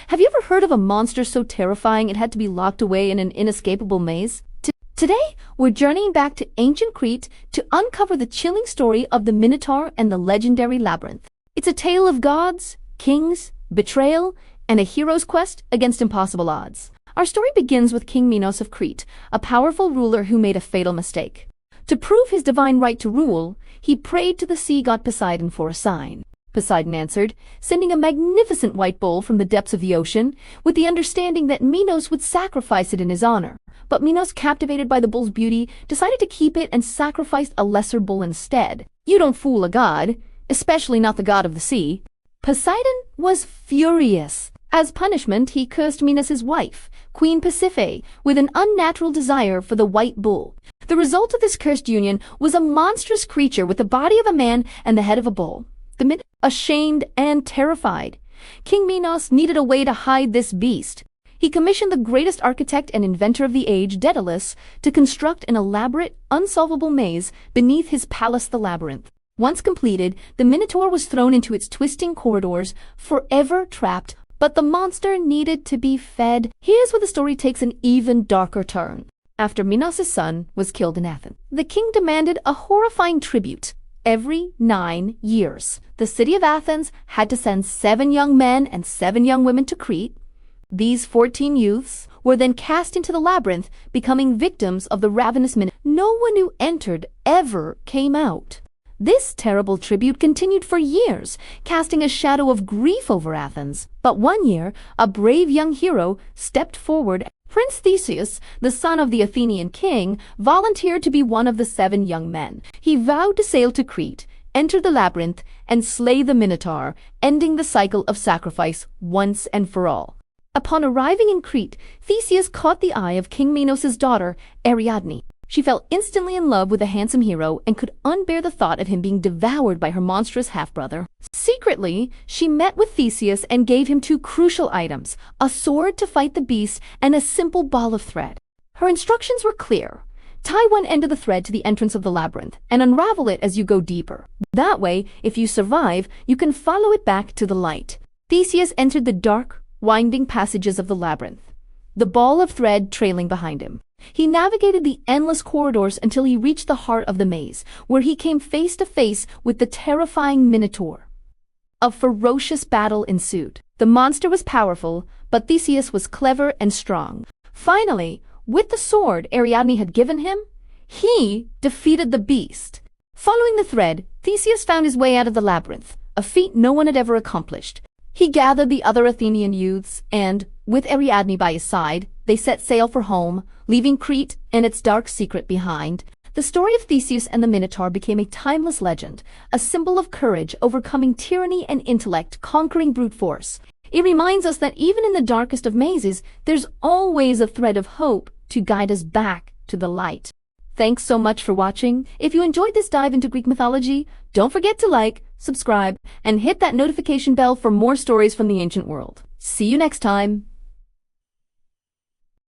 Have you ever heard of a monster so terrifying it had to be locked away in an inescapable maze? Today, we're journeying back to ancient Crete to uncover the chilling story of the Minotaur and the legendary Labyrinth. It's a tale of gods, kings, betrayal, and a hero's quest against impossible odds. Our story begins with King Minos of Crete, a powerful ruler who made a fatal mistake. To prove his divine right to rule, he prayed to the sea god Poseidon for a sign. Poseidon answered, sending a magnificent white bull from the depths of the ocean, with the understanding that Minos would sacrifice it in his honor. But Minos, captivated by the bull's beauty, decided to keep it and sacrificed a lesser bull instead. You don't fool a god, especially not the god of the sea. Poseidon was furious. As punishment, he cursed Minos' wife, Queen Pasiphae, with an unnatural desire for the white bull. The result of this cursed union was a monstrous creature with the body of a man and the head of a bull. Ashamed and terrified, King Minos needed a way to hide this beast. He commissioned the greatest architect and inventor of the age, Daedalus, to construct an elaborate, unsolvable maze beneath his palace, the Labyrinth. Once completed, the Minotaur was thrown into its twisting corridors, forever trapped, but the monster needed to be fed. Here's where the story takes an even darker turn. After Minos' son was killed in Athens, the king demanded a horrifying tribute. Every 9 years, the city of Athens had to send 7 young men and 7 young women to Crete. These 14 youths were then cast into the labyrinth, becoming victims of the ravenous Minotaur. No one who entered ever came out. This terrible tribute continued for years, casting a shadow of grief over Athens. But one year, a brave young hero stepped forward. Prince Theseus, the son of the Athenian king, volunteered to be one of the 7 young men. He vowed to sail to Crete, enter the labyrinth, and slay the Minotaur, ending the cycle of sacrifice once and for all. Upon arriving in Crete, Theseus caught the eye of King Minos' daughter, Ariadne. She fell instantly in love with the handsome hero and could unbear the thought of him being devoured by her monstrous half-brother. Secretly, she met with Theseus and gave him 2 crucial items, a sword to fight the beast and a simple ball of thread. Her instructions were clear. Tie one end of the thread to the entrance of the labyrinth and unravel it as you go deeper. That way, if you survive, you can follow it back to the light. Theseus entered the dark, winding passages of the labyrinth, the ball of thread trailing behind him. He navigated the endless corridors until he reached the heart of the maze, where he came face to face with the terrifying Minotaur. A ferocious battle ensued. The monster was powerful, but Theseus was clever and strong. Finally, with the sword Ariadne had given him, he defeated the beast. Following the thread, Theseus found his way out of the labyrinth, a feat no one had ever accomplished. He gathered the other Athenian youths and, with Ariadne by his side, they set sail for home, leaving Crete and its dark secret behind. The story of Theseus and the Minotaur became a timeless legend, a symbol of courage overcoming tyranny and intellect conquering brute force. It reminds us that even in the darkest of mazes, there's always a thread of hope to guide us back to the light. Thanks so much for watching. If you enjoyed this dive into Greek mythology, don't forget to like, subscribe, and hit that notification bell for more stories from the ancient world. See you next time.